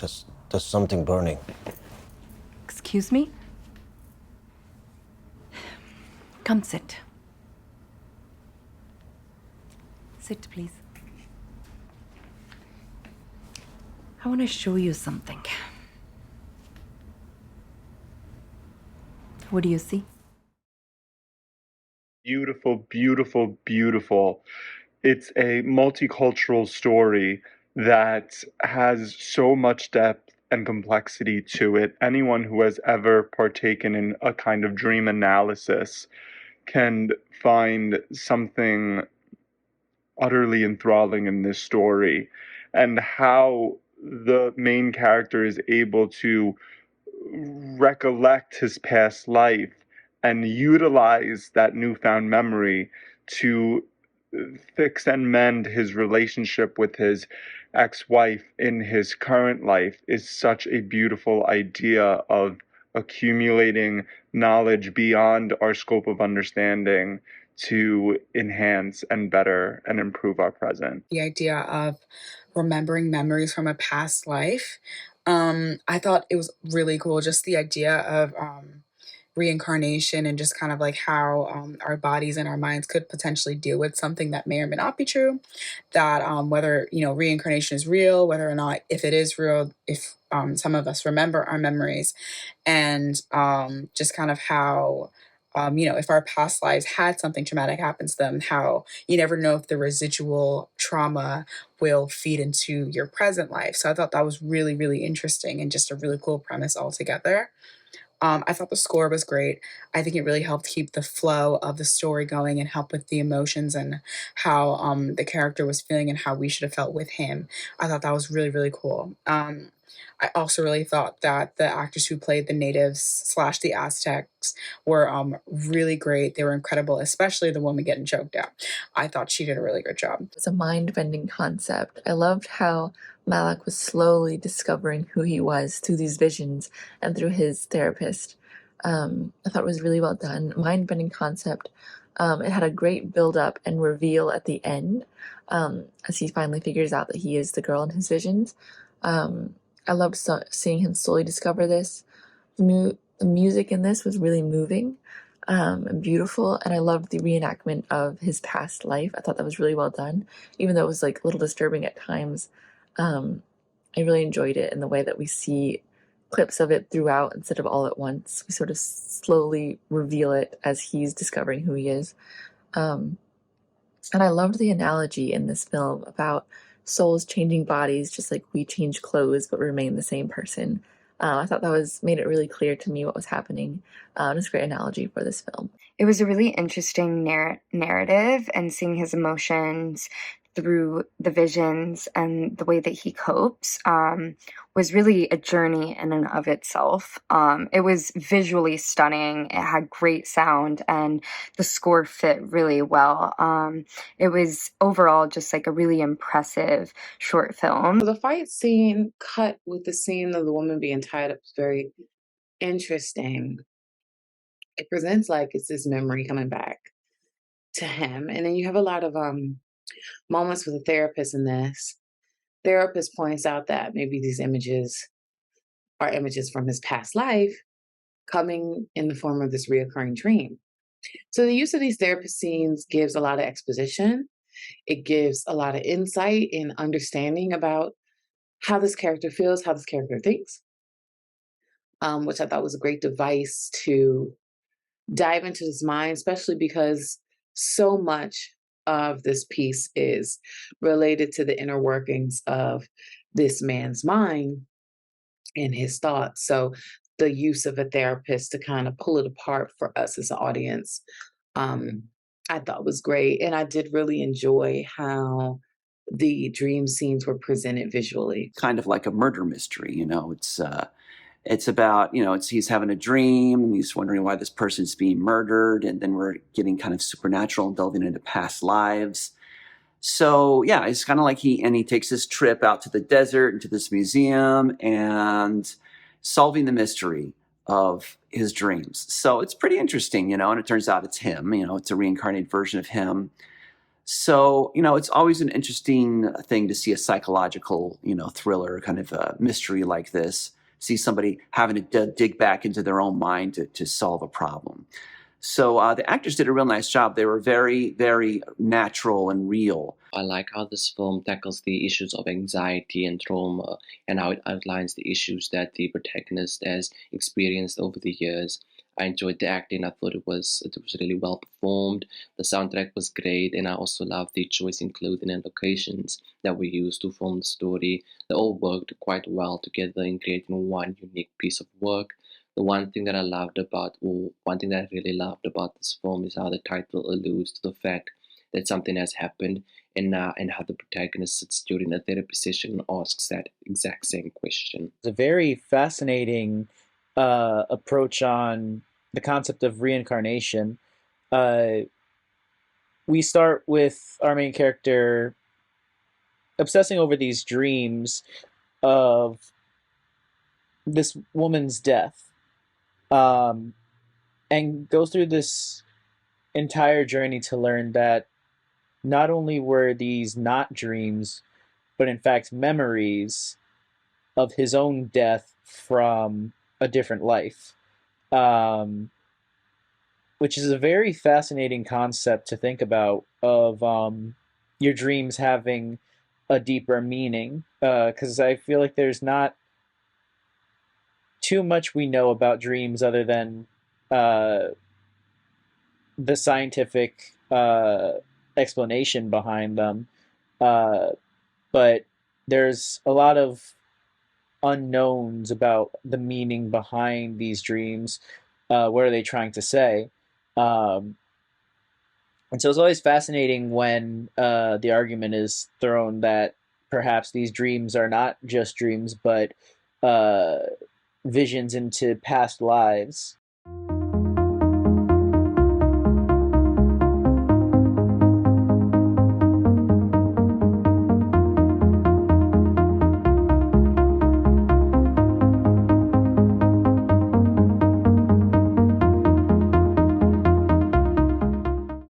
There's something burning. Excuse me? Come sit. Sit, please. I want to show you something. What do you see? Beautiful, beautiful, beautiful. It's a multicultural story that has so much depth and complexity to it. Anyone who has ever partaken in a kind of dream analysis can find something utterly enthralling in this story, and how the main character is able to recollect his past life and utilize that newfound memory to fix and mend his relationship with his ex-wife in his current life is such a beautiful idea of accumulating knowledge beyond our scope of understanding to enhance and better and improve our present. The idea of remembering memories from a past life. I thought it was really cool, just the idea of reincarnation and just kind of like how our bodies and our minds could potentially deal with something that may or may not be true. That whether, reincarnation is real, whether or not, if it is real, if some of us remember our memories, and just kind of how if our past lives had something traumatic happen to them, how you never know if the residual trauma will feed into your present life. So I thought that was really, really interesting and just a really cool premise altogether. I thought the score was great. I think it really helped keep the flow of the story going and help with the emotions and how the character was feeling and how we should have felt with him. I thought that was really, really cool. I also really thought that the actors who played the natives slash the Aztecs were really great. They were incredible, especially the woman getting choked out. I thought she did a really good job. It's a mind-bending concept. I loved how Maulik was slowly discovering who he was through these visions and through his therapist. I thought it was really well done. Mind-bending concept. It had a great build-up and reveal at the end as he finally figures out that he is the girl in his visions. I loved seeing him slowly discover this. The music in this was really moving and beautiful, and I loved the reenactment of his past life. I thought that was really well done, even though it was like a little disturbing at times. I really enjoyed it in the way that we see clips of it throughout instead of all at once. We sort of slowly reveal it as he's discovering who he is. And I loved the analogy in this film about souls changing bodies just like we change clothes but remain the same person. I thought that made it really clear to me what was happening. It's a great analogy for this film. It was a really interesting narrative, and seeing his emotions through the visions and the way that he copes was really a journey in and of itself. It was visually stunning. It had great sound, and the score fit really well. It was overall just like a really impressive short film. The fight scene cut with the scene of the woman being tied up is very interesting. It presents like it's this memory coming back to him. And then you have a lot of moments with the therapist in this. Therapist points out that maybe these images are images from his past life coming in the form of this reoccurring dream. So the use of these therapist scenes gives a lot of exposition. It gives a lot of insight and understanding about how this character feels, how this character thinks, which I thought was a great device to dive into his mind, especially because so much of this piece is related to the inner workings of this man's mind and his thoughts. So the use of a therapist to kind of pull it apart for us as an audience, I thought was great. And I did really enjoy how the dream scenes were presented visually. Kind of like a murder mystery, it's about, he's having a dream and he's wondering why this person's being murdered. And then we're getting kind of supernatural and delving into past lives. So yeah, it's kind of like he takes this trip out to the desert, into this museum, and solving the mystery of his dreams. So it's pretty interesting, and it turns out it's him, it's a reincarnated version of him. So, it's always an interesting thing to see a psychological, thriller kind of mystery like this, see somebody having to dig back into their own mind to solve a problem. So the actors did a real nice job. They were very, very natural and real. I like how this film tackles the issues of anxiety and trauma and how it outlines the issues that the protagonist has experienced over the years. I enjoyed the acting. I thought it was really well performed. The soundtrack was great, and I also loved the choice in clothing and locations that were used to film the story. They all worked quite well together in creating one unique piece of work. The one thing that I loved about, or one thing that I really loved about this film is how the title alludes to the fact that something has happened, and how the protagonist sits during a therapy session and asks that exact same question. It's a very fascinating approach on the concept of reincarnation. We start with our main character obsessing over these dreams of this woman's death, and goes through this entire journey to learn that not only were these not dreams, but in fact memories of his own death from a different life, which is a very fascinating concept to think about, of your dreams having a deeper meaning, because I feel like there's not too much we know about dreams other than the scientific explanation behind them, but there's a lot of unknowns about the meaning behind these dreams. What are they trying to say? And so it's always fascinating when the argument is thrown that perhaps these dreams are not just dreams, but visions into past lives.